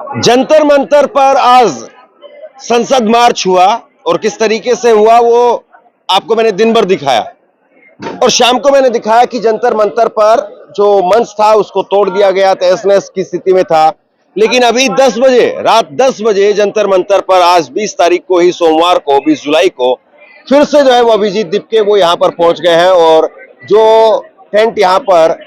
जंतर मंतर पर आज संसद मार्च हुआ और किस तरीके से हुआ वो आपको मैंने दिन भर दिखाया और शाम को मैंने दिखाया कि जंतर मंतर पर जो मंच था उसको तोड़ दिया गया, तहस-नहस की स्थिति में था। लेकिन अभी 10 बजे, रात 10 बजे जंतर मंतर पर आज 20 तारीख को ही, सोमवार को 20 जुलाई को फिर से जो है वो अभिजीत दीपके वो यहां पर पहुंच गए हैं और जो टेंट यहां पर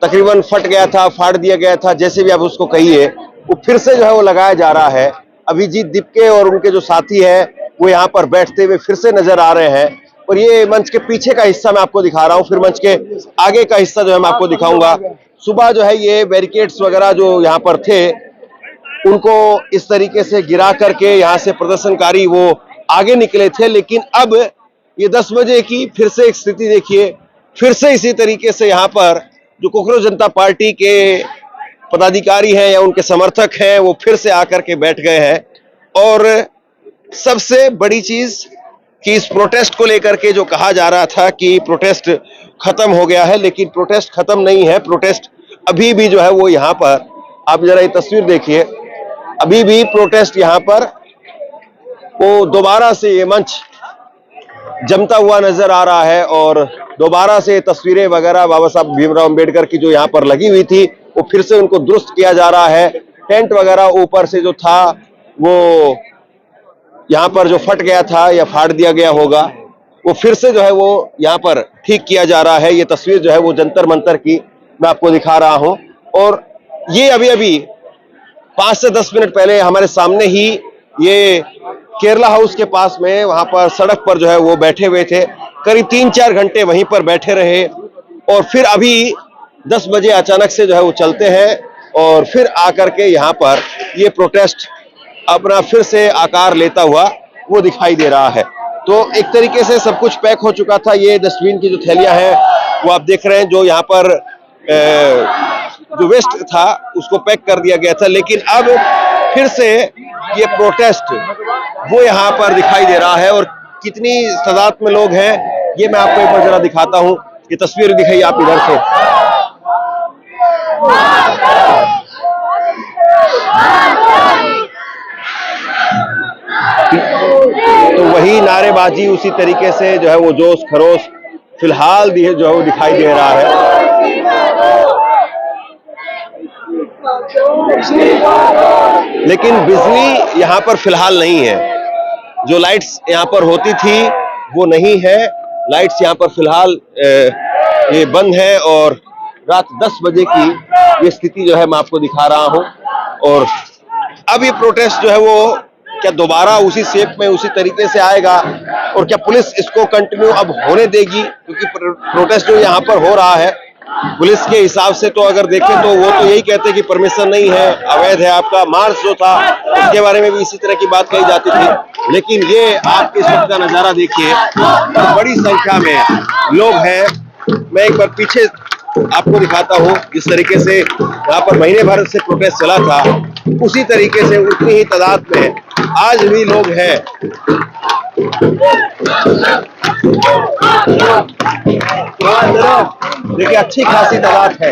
तकरीबन फट गया था, फाड़ दिया गया था, जैसे भी आप उसको कहिए, वो फिर से जो है वो लगाया जा रहा है। अभिजीत दीपके और उनके जो साथी हैं वो यहाँ पर बैठते हुए फिर से नजर आ रहे हैं और ये मंच के पीछे का हिस्सा मैं आपको दिखा रहा हूँ, फिर मंच के आगे का हिस्सा जो है मैं आपको दिखाऊंगा। सुबह जो है ये बैरिकेड्स वगैरह जो यहाँ पर थे उनको इस तरीके से गिरा करके यहाँ से प्रदर्शनकारी वो आगे निकले थे, लेकिन अब ये 10 बजे की फिर से एक स्थिति देखिए, फिर से इसी तरीके से यहाँ पर जो कोकरोच जनता पार्टी के पदाधिकारी हैं या उनके समर्थक हैं वो फिर से आकर के बैठ गए हैं। और सबसे बड़ी चीज कि इस प्रोटेस्ट को लेकर के जो कहा जा रहा था कि प्रोटेस्ट खत्म हो गया है, लेकिन प्रोटेस्ट खत्म नहीं है। प्रोटेस्ट अभी भी जो है वो यहाँ पर, आप जरा ये तस्वीर देखिए, अभी भी प्रोटेस्ट यहाँ पर वो दोबारा से ये मंच जमता हुआ नजर आ रहा है और दोबारा से तस्वीरें वगैरह बाबा साहब भीमराव अंबेडकर की जो यहाँ पर लगी हुई थी वो फिर से उनको दुरुस्त किया जा रहा है। टेंट वगैरह ऊपर से जो था वो यहाँ पर जो फट गया था या फाड़ दिया गया होगा वो फिर से जो है वो यहाँ पर ठीक किया जा रहा है। ये तस्वीर जो है वो जंतर मंतर की मैं आपको दिखा रहा हूं और ये अभी अभी 5 से 10 मिनट पहले हमारे सामने ही ये केरला हाउस के पास में वहां पर सड़क पर जो है वो बैठे हुए थे, करीब 3-4 घंटे वहीं पर बैठे रहे और फिर अभी 10 बजे अचानक से जो है वो चलते हैं और फिर आकर के यहाँ पर ये प्रोटेस्ट अपना फिर से आकार लेता हुआ वो दिखाई दे रहा है। तो एक तरीके से सब कुछ पैक हो चुका था। ये डस्टबिन की जो थैलियां हैं वो आप देख रहे हैं, जो यहाँ पर जो वेस्ट था उसको पैक कर दिया गया था, लेकिन अब फिर से ये प्रोटेस्ट वो यहाँ पर दिखाई दे रहा है और कितनी तादाद में लोग हैं ये मैं आपको एक बार जरा दिखाता हूँ। ये तस्वीर दिखाइए आप इधर से, तो वही नारेबाजी उसी तरीके से जो है वो जोश खरोश फिलहाल जो है वो दिखाई दे रहा है। लेकिन बिजली यहाँ पर फिलहाल नहीं है, जो लाइट्स यहाँ पर होती थी वो नहीं है, लाइट्स यहाँ पर फिलहाल ये बंद है और रात 10 बजे की ये स्थिति जो है मैं आपको दिखा रहा हूँ। और अब ये प्रोटेस्ट जो है वो क्या दोबारा उसी शेप में उसी तरीके से आएगा और क्या पुलिस इसको कंटिन्यू अब होने देगी, क्योंकि प्रोटेस्ट जो यहाँ पर हो रहा है पुलिस के हिसाब से तो अगर देखें तो वो तो यही कहते हैं कि परमिशन नहीं है, अवैध है। आपका मार्च जो था उसके बारे में भी इसी तरह की बात कही जाती थी, लेकिन ये आप इस वक्त का नजारा देखिए, तो बड़ी संख्या में लोग हैं। मैं एक बार पीछे आपको दिखाता हूँ, जिस तरीके से यहाँ पर महीने भर से प्रोटेस्ट चला था उसी तरीके से उतनी ही तादाद में आज भी लोग हैं। देखिए अच्छी खासी तादाद है,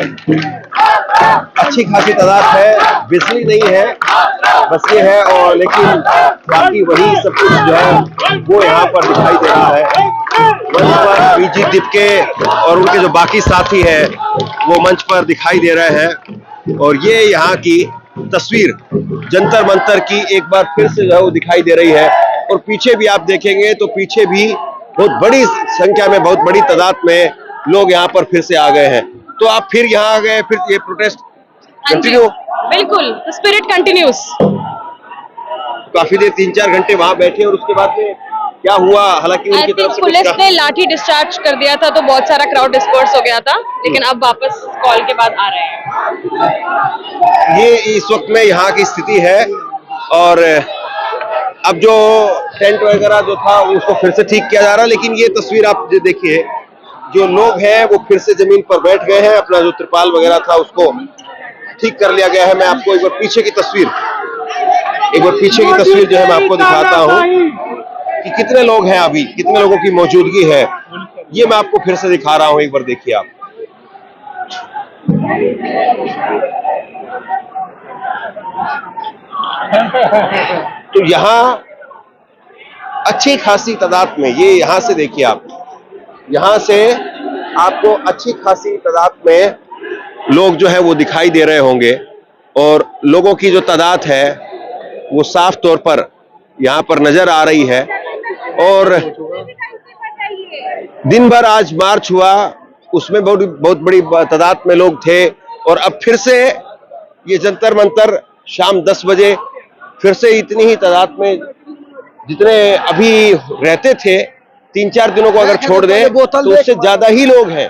अच्छी खासी तादाद है। बिजली नहीं है बस ये है, और लेकिन बाकी वही सब कुछ जो है वो यहाँ पर दिखाई दे रहा है। मंच पर अभिजीत दीपके और उनके जो बाकी साथी हैं वो मंच पर दिखाई दे रहे हैं और ये यहाँ की तस्वीर जंतर मंतर की एक बार फिर से जो है वो दिखाई दे रही है। और पीछे भी आप देखेंगे तो पीछे भी बहुत बड़ी संख्या में, बहुत बड़ी तादाद में लोग यहाँ पर फिर से आ गए हैं। तो आप फिर यहाँ आ गए, फिर ये प्रोटेस्ट कंटिन्यू, बिल्कुल स्पिरिट कंटिन्यूस। काफी देर 3-4 घंटे वहां बैठे और उसके बाद में क्या हुआ? हालांकि उनकी तरफ से पुलिस ने लाठी डिस्चार्ज कर दिया था तो बहुत सारा क्राउड डिस्पर्स हो गया था, लेकिन अब वापस कॉल के बाद आ रहे हैं। ये इस वक्त में यहाँ की स्थिति है और अब जो टेंट वगैरह जो था उसको फिर से ठीक किया जा रहा है। लेकिन ये तस्वीर आप जो देखिए, जो लोग हैं वो फिर से जमीन पर बैठ गए हैं, अपना जो त्रिपाल वगैरह था उसको ठीक कर लिया गया है। मैं आपको एक बार पीछे की तस्वीर जो है मैं आपको दिखाता हूँ कि कितने लोग हैं, अभी कितने लोगों की मौजूदगी है, ये मैं आपको फिर से दिखा रहा हूँ। एक बार देखिए आप, तो यहाँ अच्छी खासी तादाद में, ये यहाँ से देखिए आप, यहाँ से आपको अच्छी खासी तादाद में लोग जो है वो दिखाई दे रहे होंगे, और लोगों की जो तादाद है वो साफ तौर पर यहाँ पर नजर आ रही है। और दिन भर आज मार्च हुआ, उसमें बहुत बड़ी तादाद में लोग थे, और अब फिर से ये जंतर मंतर शाम 10 बजे फिर से इतनी ही तादाद में जितने अभी रहते थे, 3-4 दिनों को अगर छोड़ दें तो उससे ज्यादा ही लोग हैं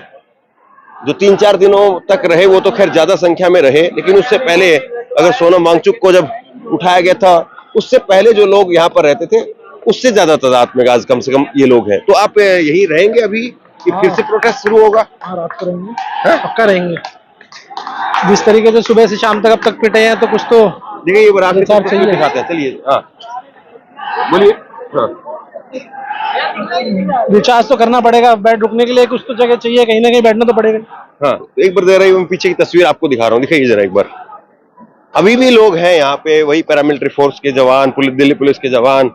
जो 3-4 दिनों तक रहे। वो तो खैर ज्यादा संख्या में रहे, लेकिन उससे पहले अगर सोनम वांगचुक को जब उठाया गया था, उससे पहले जो लोग यहाँ पर रहते थे उससे ज्यादा तादाद में आज कम से कम ये लोग हैं। तो आप यही रहेंगे अभी कि फिर से प्रोटेस्ट शुरू होगा? हाँ, रात को रहेंगे, पक्का रहेंगे। जिस तरीके से सुबह से शाम तक अब तक पिटे हैं, तो कुछ तो देखिए, ये बार विचार चाहिए। दिखाते हैं, चलिए। हाँ, बोलिए। हाँ, रिचार्ज तो करना पड़ेगा, बेड रुकने के लिए कुछ तो जगह चाहिए, कहीं ना कहीं बैठना तो पड़ेगा। हाँ, एक बार दे रही हूँ, पीछे की तस्वीर आपको दिखा रहा हूँ, दिखाइए जरा एक बार। अभी भी लोग हैं यहाँ पे, वही पैरामिलिट्री फोर्स के जवान, दिल्ली पुलिस के जवान,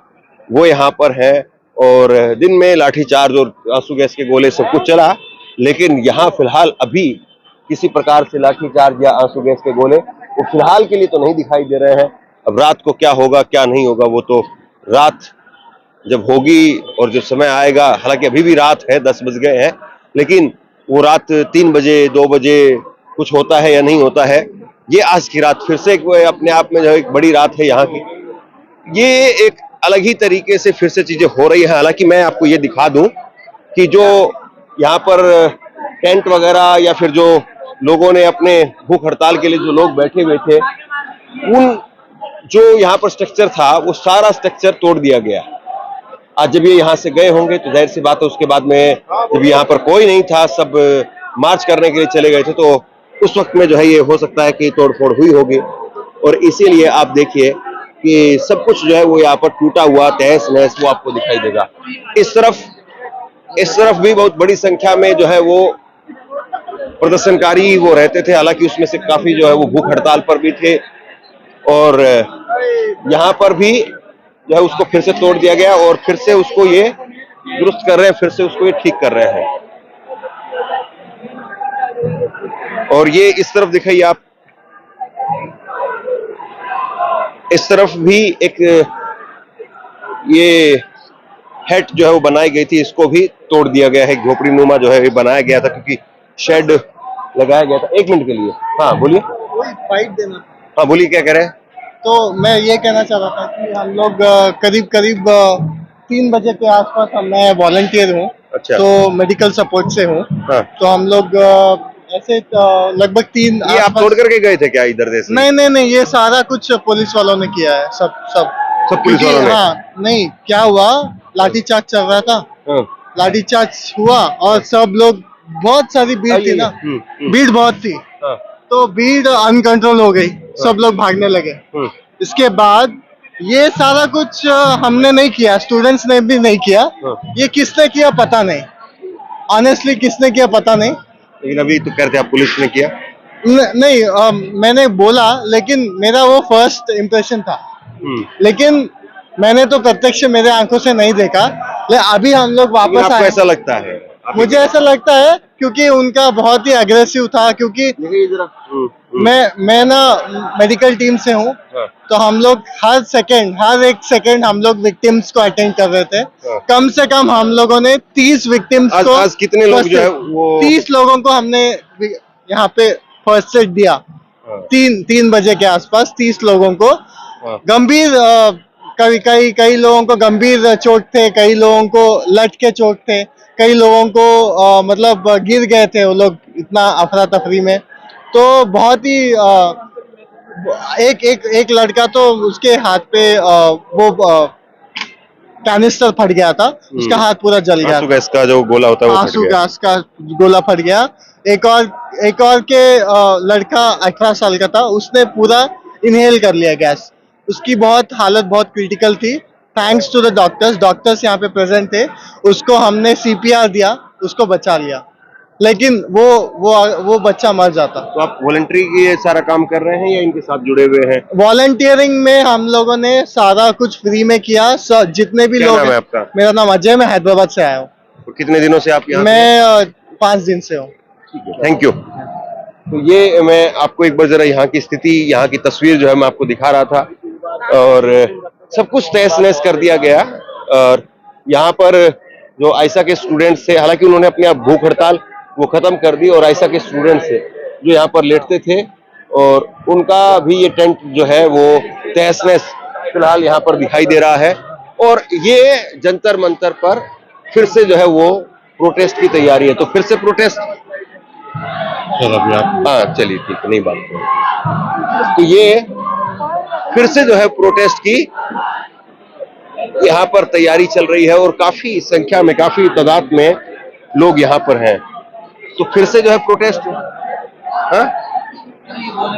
वो यहाँ पर हैं। और दिन में लाठीचार्ज और आंसू गैस के गोले सब कुछ चला, लेकिन यहाँ फिलहाल अभी किसी प्रकार से लाठीचार्ज या आंसू गैस के गोले वो फिलहाल के लिए तो नहीं दिखाई दे रहे हैं। अब रात को क्या होगा क्या नहीं होगा, वो तो रात जब होगी और जब समय आएगा, हालांकि अभी भी रात है, 10 बज गए हैं, लेकिन वो रात 3 बजे 2 बजे कुछ होता है या नहीं होता है। ये आज की रात फिर से अपने आप में जो एक बड़ी रात है यहाँ की, ये एक अलग ही तरीके से फिर से चीजें हो रही है। हालांकि मैं आपको ये दिखा दूं कि जो यहाँ पर टेंट वगैरह या फिर जो लोगों ने अपने भूख हड़ताल के लिए जो लोग बैठे हुए थे, उन जो यहाँ पर स्ट्रक्चर था वो सारा स्ट्रक्चर तोड़ दिया गया। आज जब ये यहाँ से गए होंगे तो जाहिर सी बात है, उसके बाद में जब यहाँ पर कोई नहीं था, सब मार्च करने के लिए चले गए थे, तो उस वक्त में जो है ये हो सकता है कि तोड़फोड़ हुई होगी। और इसीलिए आप देखिए कि सब कुछ जो है वो यहाँ पर टूटा हुआ तहस नहस वो आपको दिखाई देगा। इस तरफ भी बहुत बड़ी संख्या में जो है वो प्रदर्शनकारी वो रहते थे, हालांकि उसमें से काफी जो है वो भूख हड़ताल पर भी थे, और यहाँ पर भी जो है उसको फिर से तोड़ दिया गया और फिर से उसको ये दुरुस्त कर रहे हैं, फिर से उसको ये ठीक कर रहे हैं। और ये इस तरफ दिखाइए आप, इस तरफ भी एक ये हेट जो है वो बनाई गई थी, इसको भी तोड़ दिया गया है। झोपड़ी नुमा जो है ये बनाया गया था क्योंकि शेड लगाया गया था। 1 मिनट के लिए। हाँ बोलिए। फाइट देना। हाँ बोलिए, क्या कह रहे हैं? तो मैं ये कहना चाह रहा था कि हम लोग करीब 3 बजे के आसपास, मैं वॉलंटियर हूँ। अच्छा। तो मेडिकल सपोर्ट से हूँ। हाँ। तो हम लोग ऐसे लगभग 3 ये आप तोड़ करके गए थे क्या इधर से? नहीं, ये सारा कुछ पुलिस वालों ने किया है, सब पुलिस वालों ने? हाँ, नहीं, क्या हुआ, लाठीचार्ज चल रहा था। हाँ। लाठीचार्ज हुआ और सब लोग, बहुत सारी भीड़ थी ना, भीड़ बहुत थी। हाँ। तो भीड़ अनकंट्रोल हो गई, सब लोग भागने लगे। इसके बाद ये सारा कुछ हमने नहीं किया, स्टूडेंट्स ने भी नहीं किया। ये किसने किया पता नहीं, ऑनेस्टली किसने किया पता नहीं। लेकिन अभी तो कहते आप पुलिस ने किया? नहीं, मैंने बोला, लेकिन मेरा वो फर्स्ट इम्प्रेशन था। लेकिन मैंने तो प्रत्यक्ष मेरे आंखों से नहीं देखा। लेकिन अभी हम लोग वापस आए। ऐसा लगता है? मुझे ऐसा लगता है क्योंकि उनका बहुत ही अग्रेसिव था, क्योंकि मैं ना मेडिकल टीम से हूँ। तो हम लोग हर एक सेकंड हम लोग विक्टिम्स को अटेंड कर रहे थे। कम से कम हम लोगों ने 30 विक्टिम्स को, आज कितने लोग जो है वो 30 लोगों को हमने यहाँ पे फर्स्ट एड दिया। 3 बजे के आसपास 30 लोगों को गंभीर, कई लोगों को गंभीर चोट थे, कई लोगों को लट के चोट थे, कई लोगों को मतलब गिर गए थे वो लोग इतना अफरा तफरी में। तो बहुत ही एक लड़का तो उसके हाथ पे वो कैनिस्टर फट गया था, उसका हाथ पूरा जल गया। आंसू गैस का जो गोला होता है वो फट आंसू गया। गैस का गोला फट गया। एक और के लड़का 18 साल का था, उसने पूरा इनहेल कर लिया गैस। उसकी हालत बहुत क्रिटिकल थी। थैंक्स टू द डॉक्टर्स यहाँ पे प्रेजेंट थे, उसको हमने CPR दिया, उसको बचा लिया। लेकिन वो बच्चा मर जाता। तो आप वॉलंटरी ये सारा काम कर रहे हैं या इनके साथ जुड़े हुए हैं? वॉलंटियरिंग में हम लोगों ने सारा कुछ फ्री में किया। जितने भी क्या लोग नाम है आपका? मेरा नाम अजय, मैं हैदराबाद से आया हूँ। तो कितने दिनों से आप यहाँ? मैं 5 दिन से हूँ। Thank you. तो ये मैं आपको एक बार जरा यहाँ की स्थिति, यहाँ की तस्वीर जो है मैं आपको दिखा रहा था, और सब कुछ तहस नहस कर दिया गया। और यहाँ पर जो आयशा के स्टूडेंट्स थे, हालांकि उन्होंने अपनी आप भूख हड़ताल वो खत्म कर दी, और आयशा के स्टूडेंट्स थे जो यहाँ पर लेटते थे, और उनका भी ये टेंट जो है वो तहस नहस फिलहाल यहाँ पर दिखाई दे रहा है। और ये जंतर मंतर पर फिर से जो है वो प्रोटेस्ट की तैयारी है। तो फिर से प्रोटेस्ट, हाँ चलिए ठीक है, नहीं बात करो। तो ये फिर से जो है प्रोटेस्ट की यहाँ पर तैयारी चल रही है, और काफी संख्या में, काफी तादाद में लोग यहाँ पर हैं। तो फिर से जो है प्रोटेस्ट, हाँ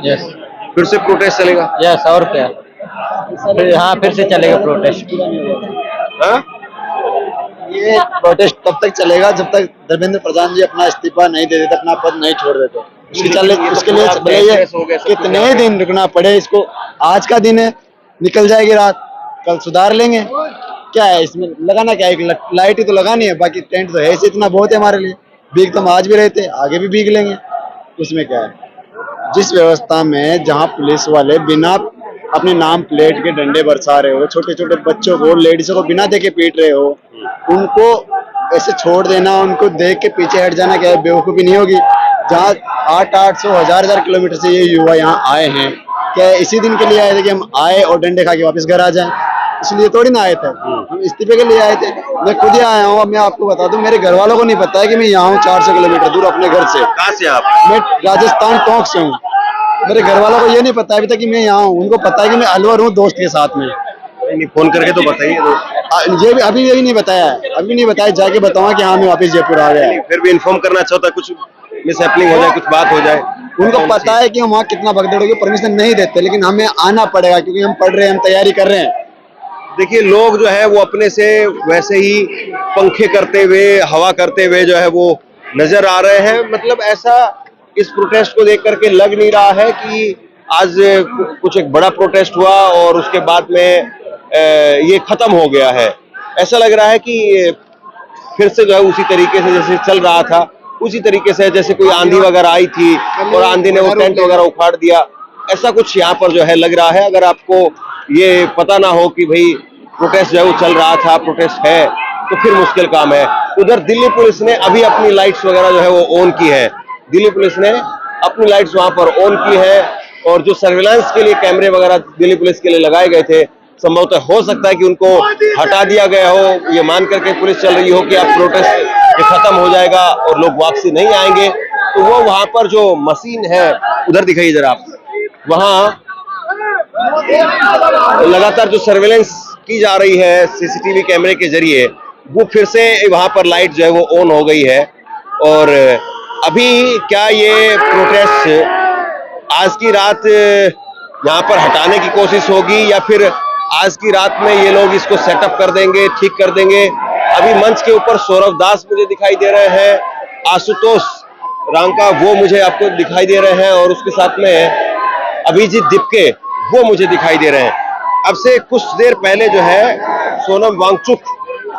यस फिर से प्रोटेस्ट चलेगा। यस, और क्या, हाँ फिर से चलेगा प्रोटेस्ट। हाँ ये प्रोटेस्ट तब तक चलेगा जब तक धर्मेंद्र प्रधान जी अपना इस्तीफा नहीं दे देते, अपना पद नहीं छोड़ देते। उसके लिए भले ये कितने दिन रुकना पड़े, इसको आज का दिन है, निकल जाएगी रात, कल सुधार लेंगे। क्या है इसमें लगाना, क्या है, एक लाइट ही तो लगानी है, बाकी टेंट तो है ऐसे इतना बहुत है हमारे लिए। भीग तो हम आज भी रहते, आगे भी भीग लेंगे, उसमें क्या है। जिस व्यवस्था में जहाँ पुलिस वाले बिना अपने नाम प्लेट के डंडे बरसा रहे हो, छोटे छोटे बच्चों को, लेडीजों को बिना देखे पीट रहे हो, उनको ऐसे छोड़ देना, उनको देख के पीछे हट जाना, क्या बेवकूफ़ी नहीं होगी। जहाँ 800 1000 किलोमीटर से ये युवा यहाँ आए हैं, क्या इसी दिन के लिए आए थे कि हम आए और डंडे खा के वापस घर आ जाएं? इसलिए थोड़ी ना आए थे, हम इस्तीफे के लिए आए थे। मैं खुद ही आया हूँ। मैं आपको बता दूं, मेरे घर वालों को नहीं पता है कि मैं यहाँ हूँ 400 किलोमीटर दूर अपने घर से। कहाँ से आप? मैं राजस्थान टोंक से हूँ। मेरे घर वालों को ये नहीं पता अभी तक कि मैं यहाँ हूँ। उनको पता है कि मैं अलवर हूँ दोस्त के साथ में। नहीं, फोन करके तो बताइए। ये भी अभी नहीं बताया, अभी नहीं बताया, जाके बताऊंगा कि हाँ मैं वापस जयपुर आ गया। फिर भी इन्फॉर्म करना अच्छा होता है, कुछ मिसहैपनिंग हो जाए, कुछ बात हो जाए। उनको पता है कि हम वहाँ कितना भगदड़ होगी, परमिशन नहीं देते, लेकिन हमें आना पड़ेगा क्योंकि हम पढ़ रहे हैं, हम तैयारी कर रहे हैं। देखिए, लोग जो है वो अपने से वैसे ही पंखे करते हुए, हवा करते हुए जो है वो नजर आ रहे हैं। मतलब ऐसा इस प्रोटेस्ट को देख करके लग नहीं रहा है कि आज कुछ एक बड़ा प्रोटेस्ट हुआ और उसके बाद में ये खत्म हो गया है। ऐसा लग रहा है कि फिर से जो है उसी तरीके से जैसे चल रहा था, उसी तरीके से जैसे कोई आंधी वगैरह आई थी और आंधी ने वो टेंट वगैरह उखाड़ दिया, ऐसा कुछ यहाँ पर जो है लग रहा है। अगर आपको ये पता ना हो कि भाई प्रोटेस्ट जो है वो चल रहा था, प्रोटेस्ट है, तो फिर मुश्किल काम है। उधर दिल्ली पुलिस ने अभी अपनी लाइट्स वगैरह जो है वो ऑन की है। दिल्ली पुलिस ने अपनी लाइट्स वहां पर ऑन की है, और जो सर्विलांस के लिए कैमरे वगैरह दिल्ली पुलिस के लिए लगाए गए थे, संभवतः हो सकता है कि उनको हटा दिया गया हो, ये मान करके पुलिस चल रही हो कि अब प्रोटेस्ट ये खत्म हो जाएगा और लोग वापसी नहीं आएंगे। तो वो वहां पर जो मशीन है, उधर दिखाइए जरा आप, वहां लगातार जो सर्वेलेंस की जा रही है सीसीटीवी कैमरे के जरिए, वो फिर से वहां पर लाइट जो है वो ऑन हो गई है। और अभी क्या ये प्रोटेस्ट आज की रात यहाँ पर हटाने की कोशिश होगी, या फिर आज की रात में ये लोग इसको सेटअप कर देंगे, ठीक कर देंगे? अभी मंच के ऊपर सौरभ दास मुझे दिखाई दे रहे हैं, आशुतोष रांका वो मुझे आपको दिखाई दे रहे हैं, और उसके साथ में अभिजीत दिपके वो मुझे दिखाई दे रहे हैं। अब से कुछ देर पहले जो है सोनम वांगचुक,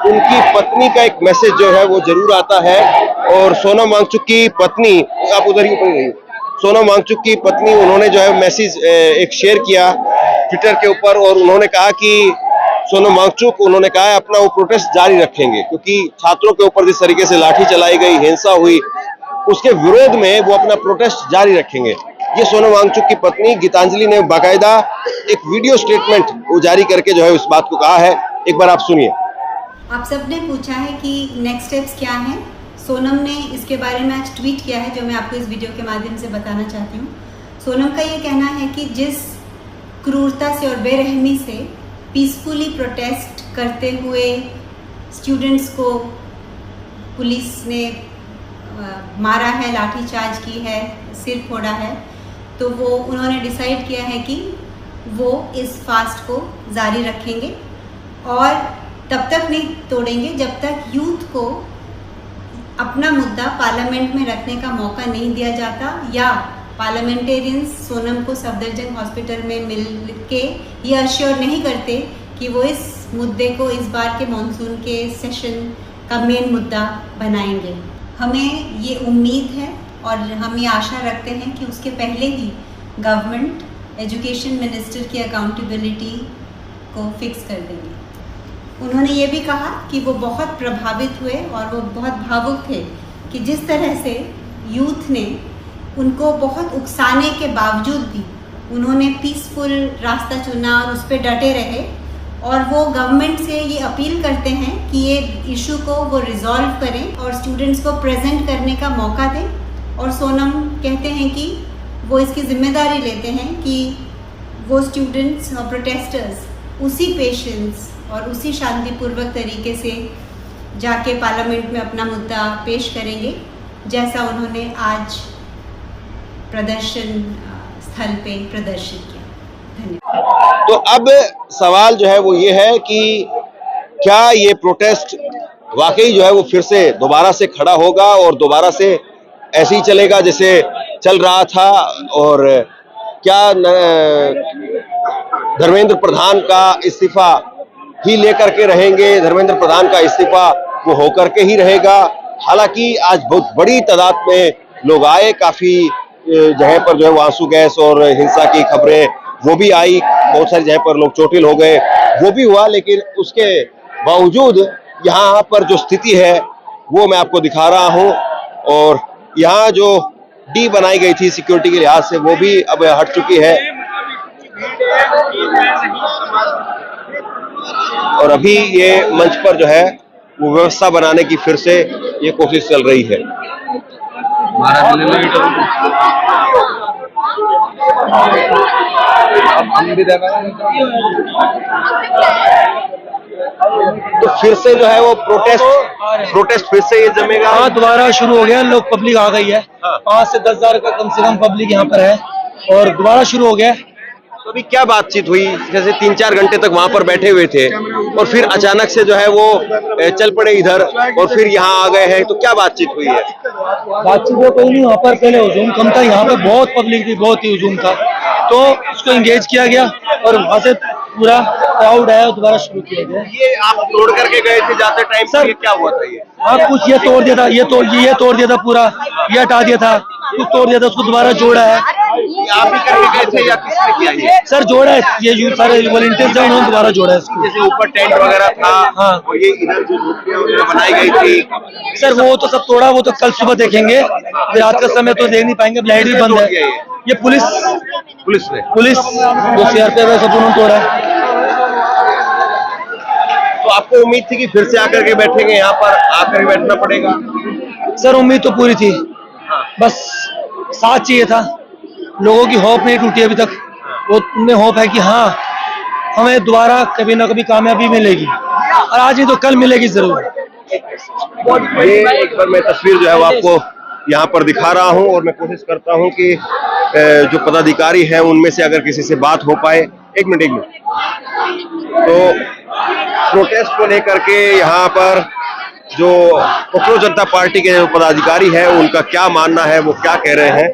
उनकी पत्नी का एक मैसेज जो है वो जरूर आता है, और सोनम वांगचुक की पत्नी, आप उधर ही ऊपर रहिए, सोनम वांगचुक की पत्नी, उन्होंने जो है मैसेज एक शेयर किया ट्विटर के ऊपर, और उन्होंने कहा कि सोनम वांगचुक, उन्होंने कहा है अपना वो प्रोटेस्ट जारी रखेंगे, क्योंकि छात्रों के ऊपर जिस तरीके से लाठी चलाई गई, हिंसा हुई, उसके विरोध में वो अपना प्रोटेस्ट जारी रखेंगे। ये सोनम वांगचुक की पत्नी गीतांजलि ने बाकायदा एक वीडियो स्टेटमेंट वो जारी करके जो है उस बात को कहा है। एक बार आप सुनिए। आप सबने पूछा है कि नेक्स्ट स्टेप्स क्या हैं। सोनम ने इसके बारे में आज ट्वीट किया है, जो मैं आपको इस वीडियो के माध्यम से बताना चाहती हूँ। सोनम का ये कहना है कि जिस क्रूरता से और बेरहमी से पीसफुली प्रोटेस्ट करते हुए स्टूडेंट्स को पुलिस ने मारा है, लाठीचार्ज की है, सिर फोड़ा है, तो वो उन्होंने डिसाइड किया है कि वो इस फास्ट को जारी रखेंगे, और तब तक नहीं तोड़ेंगे जब तक यूथ को अपना मुद्दा पार्लियामेंट में रखने का मौका नहीं दिया जाता या पार्लियामेंटेरियंस सोनम को सफदरजंग हॉस्पिटल में मिल के ये अश्योर नहीं करते कि वो इस मुद्दे को इस बार के मॉनसून के सेशन का मेन मुद्दा बनाएंगे। हमें ये उम्मीद है और हम ये आशा रखते हैं कि उसके पहले ही गवर्नमेंट एजुकेशन मिनिस्टर की अकाउंटेबिलिटी को फिक्स कर देंगे। उन्होंने ये भी कहा कि वो बहुत प्रभावित हुए और वो बहुत भावुक थे कि जिस तरह से यूथ ने उनको बहुत उकसाने के बावजूद भी उन्होंने पीसफुल रास्ता चुना और उस पर डटे रहे, और वो गवर्नमेंट से ये अपील करते हैं कि ये इशू को वो रिजॉल्व करें और स्टूडेंट्स को प्रेजेंट करने का मौका दें। और सोनम कहते हैं कि वो इसकी जिम्मेदारी लेते हैं कि वो स्टूडेंट्स और प्रोटेस्टर्स उसी पेशेंस और उसी शांतिपूर्वक तरीके से जाके पार्लियामेंट में अपना मुद्दा पेश करेंगे जैसा उन्होंने आज प्रदर्शन स्थल पे प्रदर्शित किया। धन्यवाद। तो अब सवाल जो है वो ये है कि क्या ये प्रोटेस्ट वाकई जो है वो फिर से दोबारा से खड़ा होगा और दोबारा से ऐसे ही चलेगा जैसे चल रहा था, और क्या धर्मेंद्र प्रधान का इस्तीफा ही लेकर के रहेंगे, धर्मेंद्र प्रधान का इस्तीफा वो होकर के ही रहेगा। हालांकि आज बहुत बड़ी तादाद में लोग आए, काफी जगह पर जो है वो आंसू गैस और हिंसा की खबरें वो भी आई, बहुत सारी जगह पर लोग चोटिल हो गए, वो भी हुआ। लेकिन उसके बावजूद यहाँ पर जो स्थिति है वो मैं आपको दिखा रहा हूँ, और यहाँ जो डी बनाई गई थी सिक्योरिटी के लिहाज से वो भी अब हट चुकी है, और अभी ये मंच पर जो है वो व्यवस्था बनाने की फिर से ये कोशिश चल रही है। तो फिर से जो है वो प्रोटेस्ट फिर से ये जमेगा। हाँ, दोबारा शुरू हो गया, लोग पब्लिक आ गई है। 5 से 10,000 का कम से कम पब्लिक यहाँ पर है और दोबारा शुरू हो गया। तो अभी क्या बातचीत हुई? जैसे 3-4 घंटे तक वहां पर बैठे हुए थे और फिर अचानक से जो है वो चल पड़े इधर और फिर यहाँ आ गए हैं, तो क्या बातचीत हुई है? बातचीत में कोई नहीं, वहाँ पर पहले हुजूम कम था, यहाँ पे बहुत पब्लिक थी, बहुत ही हुजूम था, तो उसको एंगेज किया गया और वहाँ से पूरा क्राउड आया और दोबारा शुरू किया गया। ये आप तोड़ करके गए थे जाते टाइम सर, ये क्या हुआ था? ये हाँ, कुछ ये तोड़ दिया था, ये तोड़ दिया था, पूरा ये हटा दिया था, कुछ तोड़ दिया था, उसको दोबारा जोड़ा है। आप ही करके गए थे या किसने किया ये? सर जोड़ा है, ये यूथ सारे वॉलंटियर्स हैं, उन्होंने दोबारा जोड़ा है इसको। जैसे ऊपर टेंट वगैरह था, हाँ, और ये इधर जो झोपड़ियां बनाई गई थी सर वो तो सब तोड़ा, वो तो कल सुबह देखेंगे, रात का समय तो देख नहीं पाएंगे, लाइट भी बंद है। ये पुलिस जो सीआरपीएफ है सब उन्होंने तोड़ा है। तो आपको उम्मीद थी कि फिर से आकर के बैठेंगे, यहाँ पर आकर बैठना पड़ेगा? सर उम्मीद तो पूरी थी, बस साथ चाहिए था, लोगों की होप नहीं टूटी अभी तक, वो उनमें होप है कि हाँ हमें दोबारा कभी ना कभी कामयाबी मिलेगी, और आज नहीं तो कल मिलेगी जरूर। ये एक बार मैं तस्वीर जो है वो आपको यहाँ पर दिखा रहा हूँ, और मैं कोशिश करता हूँ कि जो पदाधिकारी हैं उनमें से अगर किसी से बात हो पाए। एक मिनट। तो प्रोटेस्ट को लेकर के यहाँ पर जो पॉपुलर जनता पार्टी के पदाधिकारी हैं उनका क्या मानना है, वो क्या कह रहे हैं,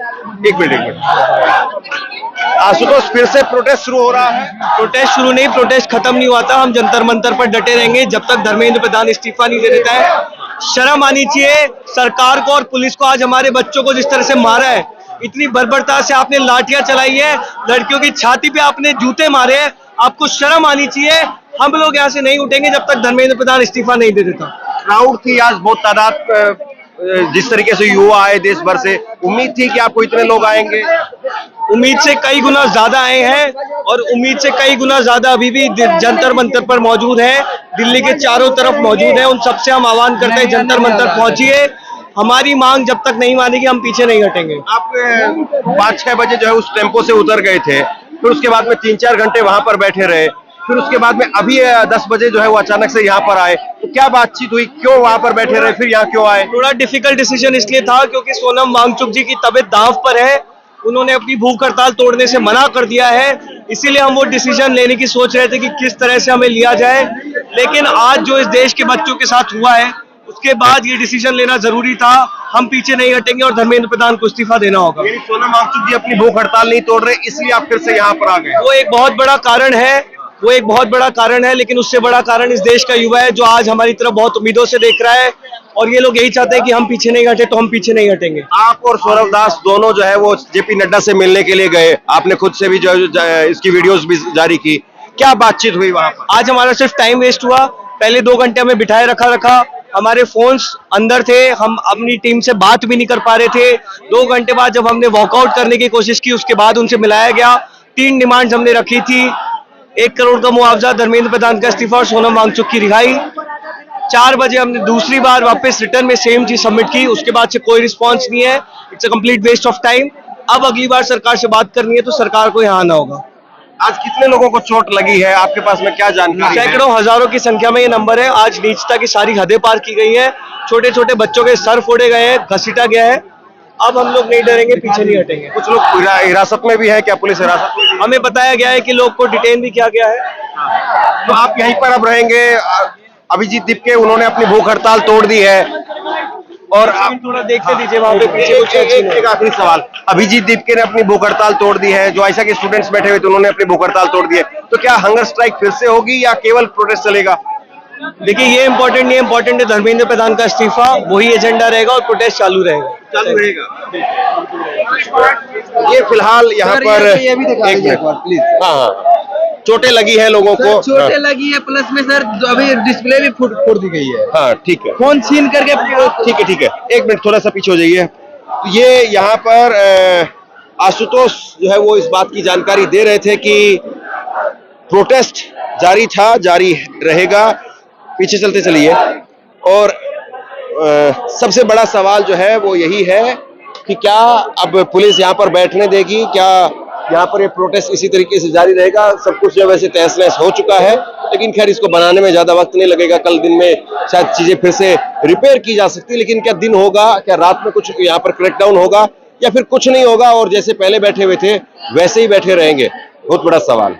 एक मिनट। आशुतोष, फिर से प्रोटेस्ट शुरू हो रहा है? प्रोटेस्ट शुरू नहीं, प्रोटेस्ट खत्म नहीं हुआ था, हम जंतर मंतर पर डटे रहेंगे जब तक धर्मेंद्र प्रधान इस्तीफा नहीं दे देता है। शर्म आनी चाहिए सरकार को और पुलिस को, आज हमारे बच्चों को जिस तरह से मारा है, इतनी बर्बरता से आपने लाठियां चलाई है, लड़कियों की छाती पे आपने जूते मारे हैं, आपको शर्म आनी चाहिए। हम लोग यहाँ से नहीं उठेंगे जब तक धर्मेंद्र प्रधान इस्तीफा नहीं दे देता। क्राउड थी आज बहुत तादाद, जिस तरीके से युवा आए देश भर से, उम्मीद थी कि आपको इतने लोग आएंगे? उम्मीद से कई गुना ज्यादा आए हैं, और उम्मीद से कई गुना ज्यादा अभी भी जंतर मंतर पर मौजूद है, दिल्ली के चारों तरफ मौजूद है। उन सबसे हम आह्वान करते हैं जंतर मंतर पहुंचिए, हमारी मांग जब तक नहीं मानेगी हम पीछे नहीं हटेंगे। आप 5-6 बजे जो है उस टेम्पो से उतर गए थे, फिर उसके बाद में 3-4 घंटे वहां पर बैठे रहे, फिर उसके बाद में अभी 10 बजे जो है वो अचानक से यहाँ पर आए, तो क्या बातचीत हुई, क्यों वहां पर बैठे रहे, फिर यहाँ क्यों आए? थोड़ा डिफिकल्ट डिसीजन इसलिए था क्योंकि सोनम वांगचुक जी की तबीयत दांव पर है, उन्होंने अपनी भूख हड़ताल तोड़ने से मना कर दिया है, इसीलिए हम वो डिसीजन लेने की सोच रहे थे कि किस तरह से हमें लिया जाए। लेकिन आज जो इस देश के बच्चों के साथ हुआ है उसके बाद ये डिसीजन लेना जरूरी था। हम पीछे नहीं हटेंगे और धर्मेंद्र प्रधान को इस्तीफा देना होगा। यानी सोनम वांगचुक जी अपनी भूख हड़ताल नहीं तोड़ रहे, इसलिए आप फिर से यहाँ पर आ गए। वो एक बहुत बड़ा कारण है, वो एक बहुत बड़ा कारण है, लेकिन उससे बड़ा कारण इस देश का युवा है जो आज हमारी तरफ बहुत उम्मीदों से देख रहा है और ये लोग यही चाहते हैं कि हम पीछे नहीं हटे, तो हम पीछे नहीं हटेंगे। आप और सौरभ दास दोनों जो है वो जेपी नड्डा से मिलने के लिए गए, आपने खुद से भी जो इसकी वीडियोस भी जारी की, क्या बातचीत हुई वहां पर? आज हमारा सिर्फ टाइम वेस्ट हुआ। पहले 2 घंटे हमें बिठाए रखा, हमारे फोन्स अंदर थे, हम अपनी टीम से बात भी नहीं कर पा रहे थे। 2 घंटे बाद जब हमने वॉकआउट करने की कोशिश की, उसके बाद उनसे मिलाया गया। 3 डिमांड्स हमने रखी थी, 1 करोड़ का मुआवजा, धर्मेंद्र प्रधान का इस्तीफा और सोनम वांगचुक की रिहाई। 4 बजे हमने दूसरी बार वापस रिटर्न में सेम चीज सबमिट की, उसके बाद से कोई रिस्पॉन्स नहीं है। It's a complete waste of time. अब अगली बार सरकार से बात करनी है तो सरकार को यहाँ आना होगा। आज कितने लोगों को चोट लगी है, आपके पास में क्या जानकारी है? सैकड़ों हजारों की संख्या में ये नंबर है। आज नीचता की सारी हदें पार की गई है, छोटे छोटे बच्चों के सर फोड़े गए हैं, घसीटा गया है। अब हम लोग नहीं डरेंगे, पीछे नहीं हटेंगे। कुछ लोग हिरासत में भी है क्या? पुलिस हिरासत में भी है? हमें बताया गया है कि लोग को डिटेन भी किया गया है। तो आप यहीं पर अब रहेंगे? अभिजीत दीपके उन्होंने अपनी भूख हड़ताल तोड़ दी है और आप थोड़ा देखते दीजिए वहां पे पीछे कुछ एक आखिरी सवाल, अभिजीत दीपके ने अपनी भूख हड़ताल तोड़ दी है, जो आयशा के स्टूडेंट्स बैठे हुए थे उन्होंने अपनी भूख हड़ताल तोड़ दी है, तो क्या हंगर स्ट्राइक फिर से होगी या केवल प्रोटेस्ट चलेगा? देखिए ये इंपॉर्टेंट नहीं है, इंपॉर्टेंट है धर्मेंद्र प्रधान का इस्तीफा, वही एजेंडा रहेगा और प्रोटेस्ट चालू रहेगा। ये फिलहाल यहाँ पर एक मिनट प्लीज, हाँ चोटें लगी है लोगों को, चोटें लगी है, प्लस में सर अभी डिस्प्ले भी फोड़ दी गई है। हाँ ठीक है, फोन छीन करके ठीक है, एक मिनट थोड़ा सा पीछे हो जाइए। ये यहाँ पर आशुतोष जो है वो इस बात की जानकारी दे रहे थे कि प्रोटेस्ट जारी था, जारी रहेगा। पीछे चलते चलिए। और सबसे बड़ा सवाल जो है वो यही है कि क्या अब पुलिस यहाँ पर बैठने देगी, क्या यहाँ पर ये प्रोटेस्ट इसी तरीके से जारी रहेगा? सब कुछ जो है वैसे तहस नहस हो चुका है, लेकिन खैर इसको बनाने में ज्यादा वक्त नहीं लगेगा। कल दिन में शायद चीजें फिर से रिपेयर की जा सकती है, लेकिन क्या दिन होगा, क्या रात में कुछ यहाँ पर क्रैकडाउन होगा या फिर कुछ नहीं होगा और जैसे पहले बैठे हुए थे वैसे ही बैठे रहेंगे? बहुत बड़ा सवाल।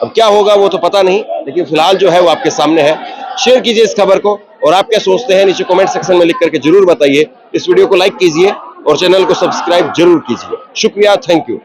अब क्या होगा वो तो पता नहीं, लेकिन फिलहाल जो है वो आपके सामने है। शेयर कीजिए इस खबर को और आप क्या सोचते हैं नीचे कमेंट सेक्शन में लिख करके जरूर बताइए। इस वीडियो को लाइक कीजिए और चैनल को सब्सक्राइब जरूर कीजिए। शुक्रिया, थैंक यू।